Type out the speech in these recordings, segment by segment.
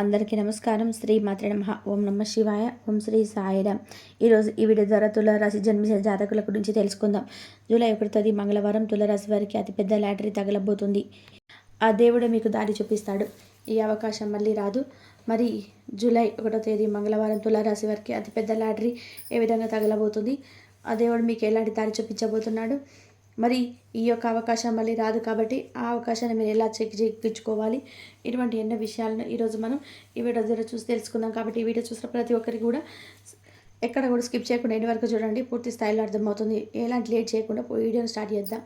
అందరికీ నమస్కారం. శ్రీ మాత్రే నమః. ఓం నమః శివాయ. ఓం శ్రీ సాయిరామ్. ఈరోజు ఈ వీడియో ద్వారా తులారాశి జన్మించిన జాతకుల గురించి తెలుసుకుందాం. జూలై 1 మంగళవారం తులారాశి వారికి అతిపెద్ద లాటరీ తగలబోతుంది. ఆ దేవుడు మీకు దారి చూపిస్తాడు. ఈ అవకాశం మళ్ళీ రాదు. మరి జూలై 1 మంగళవారం తులారాశి వారికి అతిపెద్ద లాటరీ ఏ విధంగా తగలబోతుంది, ఆ దేవుడు మీకు ఎలాంటి దారి చూపించబోతున్నాడు, మరి ఈ యొక్క అవకాశం మళ్ళీ రాదు కాబట్టి ఆ అవకాశాన్ని మీరు ఎలా చేయించుకోవాలి, ఇటువంటి ఎన్నో విషయాలను ఈరోజు మనం ఈ వీడియో ద్వారా చూసి తెలుసుకుందాం. కాబట్టి ఈ వీడియో చూసిన ప్రతి ఒక్కరికి కూడా ఎక్కడ కూడా స్కిప్ చేయకుండా ఎండ్ వరకు చూడండి, పూర్తి స్థాయిలో అర్థమవుతుంది. ఎలాంటి లేట్ చేయకుండా వీడియోని స్టార్ట్ చేద్దాం.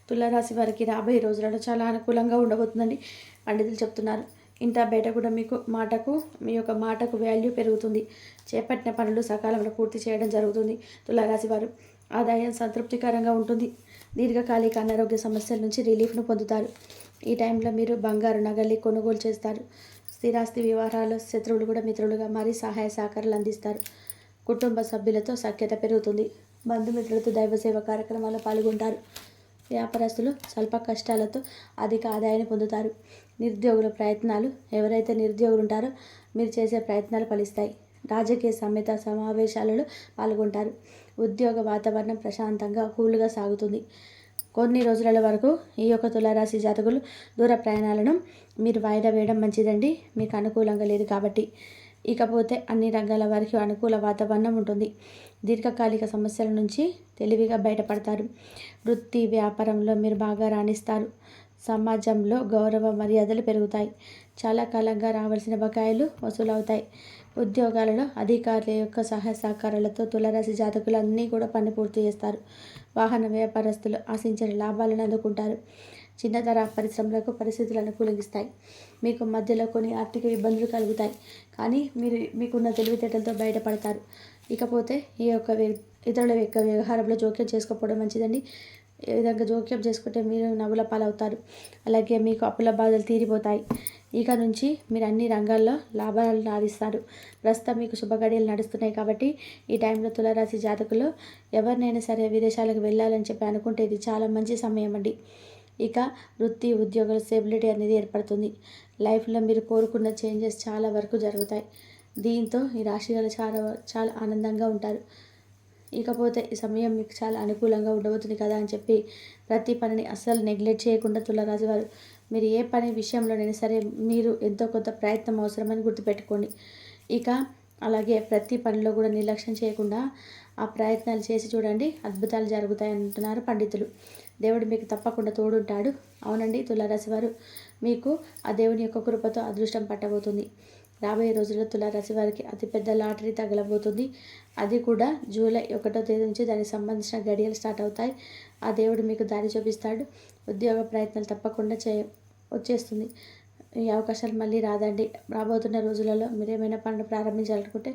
తులారాశి వారికి రాబోయే రోజులలో చాలా అనుకూలంగా ఉండబోతుందండి పండితులు చెప్తున్నారు. ఇంత బయట కూడా మీ యొక్క మాటకు వాల్యూ పెరుగుతుంది. చేపట్టిన పనులు సకాలంలో పూర్తి చేయడం జరుగుతుంది. తులారాశి వారు ఆదాయం సంతృప్తికరంగా ఉంటుంది. దీర్ఘకాలిక అనారోగ్య సమస్యల నుంచి రిలీఫ్ను పొందుతారు. ఈ టైంలో మీరు బంగారు నగల్ని కొనుగోలు చేస్తారు. స్థిరాస్తి వ్యవహారాలు శత్రువులు కూడా మిత్రులుగా మారి సహాయ సహకారాలు అందిస్తారు. కుటుంబ సభ్యులతో సఖ్యత పెరుగుతుంది. బంధుమిత్రులతో దైవసేవ కార్యక్రమాల్లో పాల్గొంటారు. వ్యాపారస్తులు స్వల్ప కష్టాలతో అధిక ఆదాయాన్ని పొందుతారు. నిరుద్యోగుల ప్రయత్నాలు ఎవరైతే నిరుద్యోగులు ఉంటారో మీరు చేసే ప్రయత్నాలు ఫలిస్తాయి. రాజకీయ సమావేశాలలో పాల్గొంటారు. ఉద్యోగ వాతావరణం ప్రశాంతంగా కూల్గా సాగుతుంది. కొన్ని రోజుల వరకు ఈ యొక్క తులారాశి జాతకులు దూర ప్రయాణాలను మీరు వాయిదా వేయడం మంచిదండి, మీకు అనుకూలంగా లేదు కాబట్టి. ఇకపోతే అన్ని రంగాల వారికి అనుకూల వాతావరణం ఉంటుంది. దీర్ఘకాలిక సమస్యల నుంచి తెలివిగా బయటపడతారు. వృత్తి వ్యాపారంలో మీరు బాగా రాణిస్తారు. సమాజంలో గౌరవ మర్యాదలు పెరుగుతాయి. చాలా కాలంగా రావాల్సిన బకాయిలు వసూలవుతాయి. ఉద్యోగాలలో అధికారుల యొక్క సహాయ సహకారాలతో తులారాశి జాతకులు అన్నీ కూడా పని పూర్తి చేస్తారు. వాహన వ్యాపారస్తులు ఆశించిన లాభాలను అందుకుంటారు. చిన్నతర పరిశ్రమలకు పరిస్థితులు అనుకూలిస్తాయి. మీకు మధ్యలో కొన్ని ఆర్థిక ఇబ్బందులు కలుగుతాయి, కానీ మీకున్న తెలివితేటలతో బయటపడతారు. ఇకపోతే ఈ యొక్క ఇతరుల యొక్క వ్యవహారంలో జోక్యం చేసుకోవడం మంచిదండి. ఏ విధంగా జోక్యం చేసుకుంటే మీరు నవ్వుల పాలవుతారు. అలాగే మీకు అప్పుల బాధలు తీరిపోతాయి. ఇక నుంచి మీరు అన్ని రంగాల్లో లాభాలను సాధిస్తారు. ప్రస్తుతం మీకు శుభగడియలు నడుస్తున్నాయి కాబట్టి ఈ టైంలో తులారాశి జాతకులు ఎవరినైనా సరే విదేశాలకు వెళ్ళాలని చెప్పి అనుకుంటే ఇది చాలా మంచి సమయం అండి. ఇక వృత్తి ఉద్యోగాల స్టెబిలిటీ అనేది ఏర్పడుతుంది. లైఫ్లో మీరు కోరుకున్న చేంజెస్ చాలా వరకు జరుగుతాయి. దీంతో ఈ రాశి గారు చాలా ఆనందంగా ఉంటారు. ఇకపోతే ఈ సమయం మీకు చాలా అనుకూలంగా ఉండబోతుంది కదా అని చెప్పి ప్రతి పనిని అస్సలు నెగ్లెక్ట్ చేయకుండా తులారాశి వారు మీరు ఏ పని విషయంలోనైనా సరే మీరు ఎంతో కొంత ప్రయత్నం అవసరమని గుర్తుపెట్టుకోండి. ఇక అలాగే ప్రతి పనిలో కూడా నిర్లక్ష్యం చేయకుండా ఆ ప్రయత్నాలు చేసి చూడండి, అద్భుతాలు జరుగుతాయి అంటున్నారు పండితులు. దేవుడు మీకు తప్పకుండా తోడుంటాడు. అవునండి తులారాశి వారు, మీకు ఆ దేవుని యొక్క కృపతో అదృష్టం పట్టబోతుంది. రాబోయే రోజుల్లో తులారాశి వారికి అతిపెద్ద లాటరీ తగలబోతుంది. అది కూడా జూలై 1 నుంచి దానికి సంబంధించిన గడియలు స్టార్ట్ అవుతాయి. ఆ దేవుడు మీకు దారి చూపిస్తాడు. ఉద్యోగ ప్రయత్నాలు తప్పకుండా వచ్చేస్తుంది. ఈ అవకాశాలు మళ్ళీ రాదండి. రాబోతున్న రోజులలో మీరు ఏమైనా పనులు ప్రారంభించాలనుకుంటే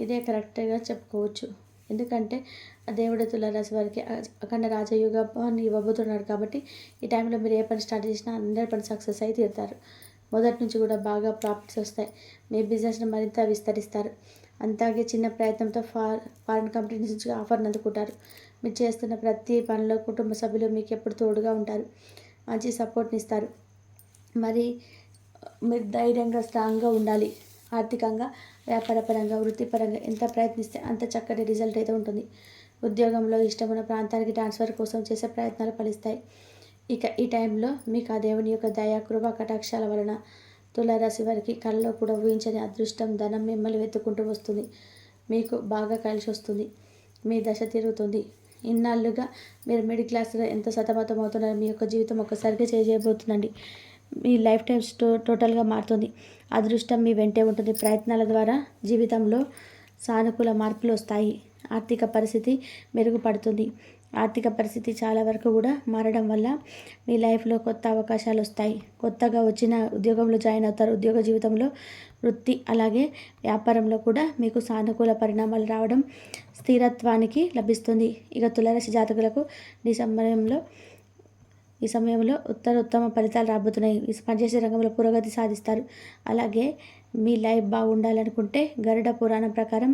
ఇదే కరెక్ట్గా చెప్పుకోవచ్చు. ఎందుకంటే ఆ దేవుడు తులారాశి వారికి అఖండ రాజయోగాన్ని ఇవ్వబోతున్నాడు కాబట్టి ఈ టైంలో మీరు ఏ పని స్టార్ట్ చేసినా 100% సక్సెస్ అయితే తీరుతారు. మొదటి నుంచి కూడా బాగా ప్రాఫిట్స్ వస్తాయి. మీ బిజినెస్ని మరింత విస్తరిస్తారు. అంతాగే చిన్న ప్రయత్నంతో ఫారిన్ కంపెనీస్ నుంచి ఆఫర్ని అందుకుంటారు. మీరు చేస్తున్న ప్రతి పనిలో కుటుంబ సభ్యులు మీకు ఎప్పుడు తోడుగా ఉంటారు, మంచి సపోర్ట్ని ఇస్తారు. మరి మీరు ధైర్యంగా స్ట్రాంగ్గా ఉండాలి. ఆర్థికంగా వ్యాపారపరంగా వృత్తిపరంగా ఎంత ప్రయత్నిస్తే అంత చక్కటి రిజల్ట్ అయితే ఉంటుంది. ఉద్యోగంలో ఇష్టమైన ప్రాంతానికి ట్రాన్స్ఫర్ కోసం చేసే ప్రయత్నాలు ఫలిస్తాయి. ఇక ఈ టైంలో మీకు ఆ దేవుని యొక్క దయా కృప కటాక్షాల వలన తులారాశి వారికి కళ్ళలో కూడా ఊహించని అదృష్టం ధనం మిమ్మల్ని వెతుక్కుంటూ వస్తుంది. మీకు బాగా కలిసి వస్తుంది. మీ దశ తిరుగుతుంది. ఇన్నాళ్ళుగా మీరు మిడిల్ క్లాస్లో ఎంత సతమతం అవుతున్నారో మీ యొక్క జీవితం ఒక్కసారిగా చేయబోతుందండి. మీ లైఫ్ టైం టోటల్గా మారుతుంది. అదృష్టం మీ వెంటే ఉంటుంది. ప్రయత్నాల ద్వారా జీవితంలో సానుకూల మార్పులు వస్తాయి. ఆర్థిక పరిస్థితి మెరుగుపడుతుంది. ఆర్థిక పరిస్థితి చాలా వరకు కూడా మారడం వల్ల మీ లైఫ్లో కొత్త అవకాశాలు వస్తాయి. కొత్తగా వచ్చిన ఉద్యోగంలో జాయిన్ అవుతారు. ఉద్యోగ జీవితంలో వృత్తి అలాగే వ్యాపారంలో కూడా మీకు సానుకూల పరిణామాలు రావడం స్థిరత్వానికి లభిస్తుంది. ఇక తులారాశి జాతకులకు ఈ సమయంలో ఉత్తమ ఫలితాలు రాబోతున్నాయి. పనిచేసే రంగంలో పురోగతి సాధిస్తారు. అలాగే మీ లైఫ్ బాగుండాలనుకుంటే గరుడ పురాణం ప్రకారం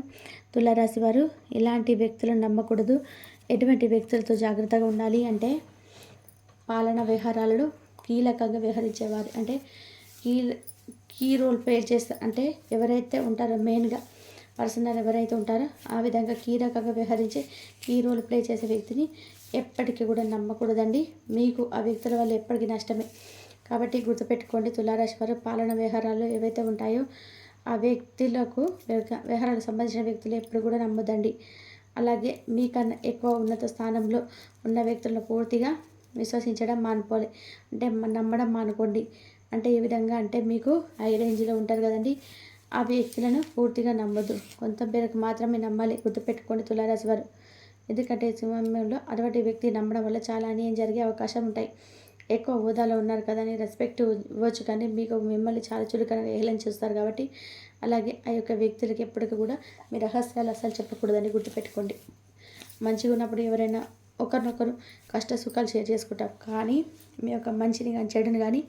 తులారాశి వారు ఇలాంటి వ్యక్తులను నమ్మకూడదు. ఎటువంటి వ్యక్తులతో జాగ్రత్తగా ఉండాలి అంటే పాలనా వ్యవహారాలలో కీలకంగా వ్యవహరించేవారు, అంటే కీ రోల్ ప్లే చేస్తారు. అంటే ఎవరైతే ఉంటారో మెయిన్గా పర్సనల్ ఎవరైతే ఉంటారో ఆ విధంగా కీలకంగా వ్యవహరించి కీ రోల్ ప్లే చేసే వ్యక్తిని ఎప్పటికీ కూడా నమ్మకూడదండి. మీకు ఆ వ్యక్తుల వల్ల ఎప్పటికీ నష్టమే. కాబట్టి గుర్తుపెట్టుకోండి, తులారాశి వారు పాలన వ్యవహారాలు ఏవైతే ఉంటాయో ఆ వ్యక్తులకు వ్యవహారాలకు సంబంధించిన వ్యక్తులు ఎప్పుడు కూడా నమ్మొద్దండి. అలాగే మీకన్నా ఎక్కువ ఉన్నత స్థానంలో ఉన్న వ్యక్తులను పూర్తిగా విశ్వసించడం మానుకోవాలి. అంటే నమ్మడం మానుకోండి. అంటే ఏ విధంగా అంటే మీకు హై రేంజ్లో ఉంటారు కదండి, ఆ వ్యక్తులను పూర్తిగా నమ్మొద్దు. కొంత మేరకు మాత్రమే నమ్మాలి. గుర్తుపెట్టుకోండి తులారాశి వారు. ఎందుకంటే ఈ సమయంలో అటువంటి వ్యక్తి నమ్మడం వల్ల చాలా అన్యాయం జరిగే అవకాశం ఉంటాయి. ఎక్కువ హోదాలో ఉన్నారు కదా అని రెస్పెక్ట్ ఇవ్వచ్చు, కానీ మీకు మిమ్మల్ని చాలా చులకనగా హేళన చేస్తారు. కాబట్టి అలాగే ఆ యొక్క వ్యక్తులకి ఎప్పటికీ కూడా మీ రహస్యాలు అస్సలు చెప్పకూడదని గుర్తుపెట్టుకోండి. మంచిగా ఉన్నప్పుడు ఎవరైనా ఒకరినొకరు కష్ట సుఖాలు షేర్ చేసుకుంటాం, కానీ మీ యొక్క మంచిని కానీ చెడుని కానీ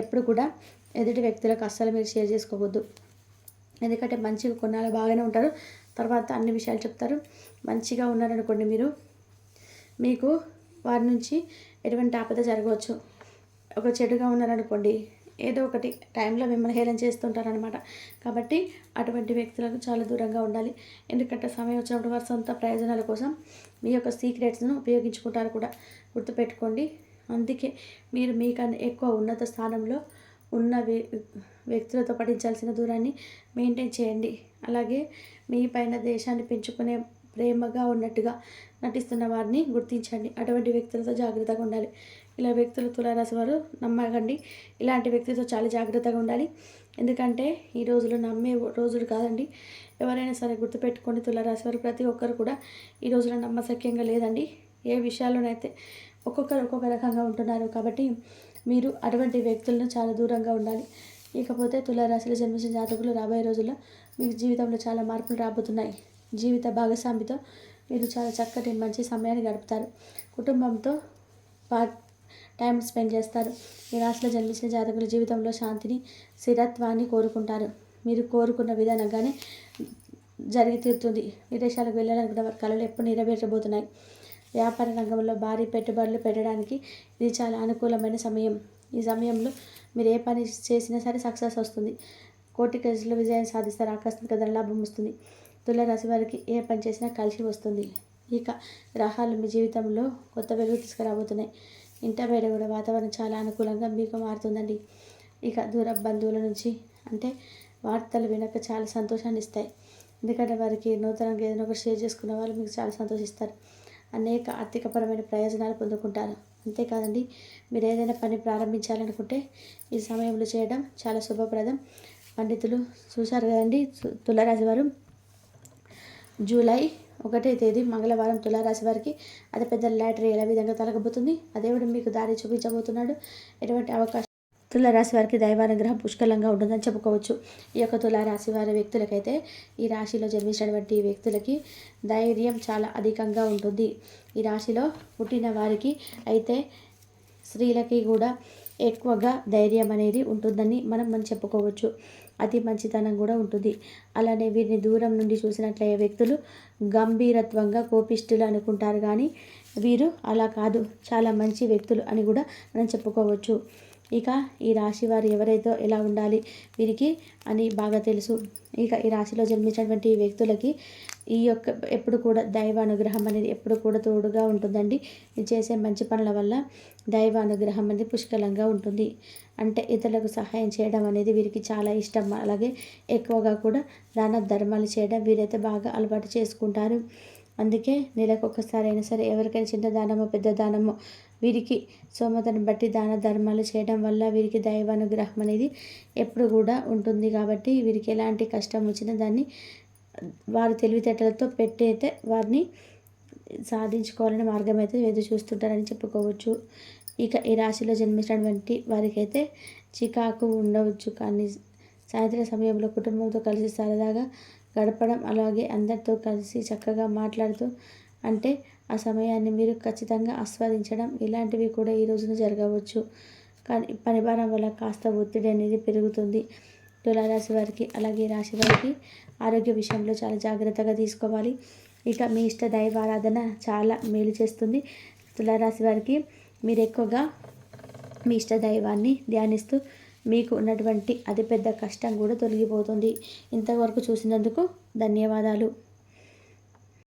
ఎప్పుడు కూడా ఎదుటి వ్యక్తులకు అస్సలు మీరు షేర్ చేసుకోవద్దు. ఎందుకంటే మంచిగా కొన్నాళ్ళు బాగానే ఉంటారు, తర్వాత అన్ని విషయాలు చెప్తారు. మంచిగా ఉన్నారనుకోండి మీరు, మీకు వారి నుంచి ఎటువంటి ఆపద జరగవచ్చు. ఒక చెడుగా ఉన్నారనుకోండి, ఏదో ఒకటి టైంలో మిమ్మల్ని హేళన చేస్తుంటారనమాట. కాబట్టి అటువంటి వ్యక్తులకు చాలా దూరంగా ఉండాలి. ఎందుకంటే సమయం వచ్చినప్పుడు వారి సొంత ప్రయోజనాల కోసం మీ యొక్క సీక్రెట్స్ను ఉపయోగించుకుంటారు కూడా. గుర్తుపెట్టుకోండి. అందుకే మీరు మీకన్నా ఎక్కువ ఉన్నత స్థానంలో ఉన్న వ్యక్తులతో పఠించాల్సిన దూరాన్ని మెయింటైన్ చేయండి. అలాగే మీ పైన దేశాన్ని పెంచుకునే ప్రేమగా ఉన్నట్టుగా నటిస్తున్న వారిని గుర్తించండి. అటువంటి వ్యక్తులతో జాగ్రత్తగా ఉండాలి. ఇలా వ్యక్తులు తులారాశి వారు నమ్మకండి. ఇలాంటి వ్యక్తితో చాలా జాగ్రత్తగా ఉండాలి. ఎందుకంటే ఈ రోజులు నమ్మే రోజులు కాదండి. ఎవరైనా సరే గుర్తుపెట్టుకోండి, తులారాశి వారు ప్రతి ఒక్కరు కూడా ఈ రోజున నమ్మశక్యంగా లేదండి. ఏ విషయాల్లోనైతే ఒక్కొక్కరు ఒక్కొక్క రకంగా ఉంటున్నారు. కాబట్టి మీరు అటువంటి వ్యక్తులను చాలా దూరంగా ఉండాలి. ఇకపోతే తులారాశిలో జన్మించిన జాతకులు రాబోయే రోజుల్లో మీకు జీవితంలో చాలా మార్పులు రాబోతున్నాయి. జీవిత భాగస్వామితో మీరు చాలా చక్కటి మంచి సమయాన్ని గడుపుతారు. కుటుంబంతో టైం స్పెండ్ చేస్తారు. ఈ రాశిలో జన్మించిన జాతకుల జీవితంలో శాంతిని, స్థిరత్వాన్ని కోరుకుంటారు. మీరు కోరుకున్న విధానంగానే జరిగి తీరుతుంది. విదేశాలకు వెళ్ళాలనుకున్న వారి కళలు ఎప్పుడు నెరవేర్చబోతున్నాయి. వ్యాపార రంగంలో భారీ పెట్టుబడులు పెట్టడానికి ఇది చాలా అనుకూలమైన సమయం. ఈ సమయంలో మీరు ఏ పని చేసినా సరే సక్సెస్ వస్తుంది. కోటి కేసులో విజయం సాధిస్తారు. ఆకస్మిక ధనలాభం వస్తుంది. తులారాశి వారికి ఏ పని చేసినా కలిసి వస్తుంది. ఇక గ్రహాలు మీ జీవితంలో కొత్త వెలుగు తీసుకురాబోతున్నాయి. ఇంట బయట కూడా వాతావరణం చాలా అనుకూలంగా మీకు మారుతుందండి. ఇక దూర బంధువుల నుంచి అంటే వార్తలు వినక చాలా సంతోషాన్ని ఇస్తాయి. ఎందుకంటే వారికి నూతనంగా ఏదైనా ఒకటి షేర్ చేసుకున్న వాళ్ళు మీకు చాలా సంతోషిస్తారు. అనేక ఆర్థికపరమైన ప్రయోజనాలు పొందుకుంటారు. అంతేకాదండి, మీరు ఏదైనా పని ప్రారంభించాలనుకుంటే ఈ సమయంలో చేయడం చాలా శుభప్రదం. పండితులు చూశారు కదండి, తులారాశి వారు జూలై 1వ తేదీ మంగళవారం తులారాశి వారికి అతిపెద్ద లాటరీ ఎలా విధంగా తలగబోతుంది, ఆ దేవుడు మీకు దారి చూపించబోతున్నాడు. ఎటువంటి అవకాశం తులారాశి వారికి దైవానుగ్రహం పుష్కలంగా ఉంటుందని చెప్పుకోవచ్చు. ఈ యొక్క తులారాశి వారి వ్యక్తులకైతే, ఈ రాశిలో జన్మించినటువంటి వ్యక్తులకి ధైర్యం చాలా అధికంగా ఉంటుంది. ఈ రాశిలో పుట్టిన వారికి అయితే స్త్రీలకి కూడా ఎక్కువగా ధైర్యం అనేది ఉంటుందని మనం చెప్పుకోవచ్చు. అతి మంచితనం కూడా ఉంటుంది. అలానే వీరిని దూరం నుండి చూసినట్లయితే వ్యక్తులు గంభీరత్వంగా కోపిష్ఠులు అనుకుంటారు, కానీ వీరు అలా కాదు, చాలా మంచి వ్యక్తులు అని కూడా మనం చెప్పుకోవచ్చు. ఇక ఈ రాశి వారు ఎవరైతే ఎలా ఉండాలి వీరికి అని బాగా తెలుసు. ఇక ఈ రాశిలో జన్మించినటువంటి వ్యక్తులకి ఈ యొక్క ఎప్పుడు కూడా దైవానుగ్రహం అనేది ఎప్పుడు కూడా తోడుగా ఉంటుందండి. ఇది చేసే మంచి పనుల వల్ల దైవానుగ్రహం అనేది పుష్కలంగా ఉంటుంది. అంటే ఇతరులకు సహాయం చేయడం అనేది వీరికి చాలా ఇష్టం. అలాగే ఎక్కువగా కూడా దాన ధర్మాలు చేయడం వీరైతే బాగా అలవాటు చేసుకుంటారు. అందుకే నెలకు ఒక్కసారి అయినా సరే ఎవరికైనా చిన్న దానమో పెద్ద దానమో వీరికి సోమతను బట్టి దాన ధర్మాలు చేయడం వల్ల వీరికి దైవానుగ్రహం అనేది ఎప్పుడు కూడా ఉంటుంది. కాబట్టి వీరికి ఎలాంటి కష్టం వచ్చినా దాన్ని వారు తెలివితేటలతో అయితే వారిని సాధించుకోవాలనే మార్గం అయితే ఎదురు చూస్తుంటారని చెప్పుకోవచ్చు. ఇక ఈ రాశిలో జన్మించినటువంటి వారికైతే చికాకు ఉండవచ్చు, కానీ సాయంత్రం సమయంలో కుటుంబంతో కలిసి సరదాగా గడపడం, అలాగే అందరితో కలిసి చక్కగా మాట్లాడుతూ అంటే ఆ సమయాన్ని మీరు ఖచ్చితంగా ఆస్వాదించడం ఇలాంటివి కూడా ఈ రోజున జరగవచ్చు. కానీ పని భారం వల్ల కాస్త ఒత్తిడి అనేది పెరుగుతుంది తులారాశి వారికి. అలాగే రాశి వారికి ఆరోగ్య విషయంలో చాలా జాగ్రత్తగా తీసుకోవాలి. ఇక మీ ఇష్ట దైవారాధన చాలా మేలు చేస్తుంది. తులారాశి వారికి మీరు ఎక్కువగా మీ ఇష్ట దైవాన్ని ధ్యానిస్తూ మీకు ఉన్నటువంటి అతిపెద్ద కష్టం కూడా తొలగిపోతుంది. ఇంతవరకు చూసినందుకు ధన్యవాదాలు.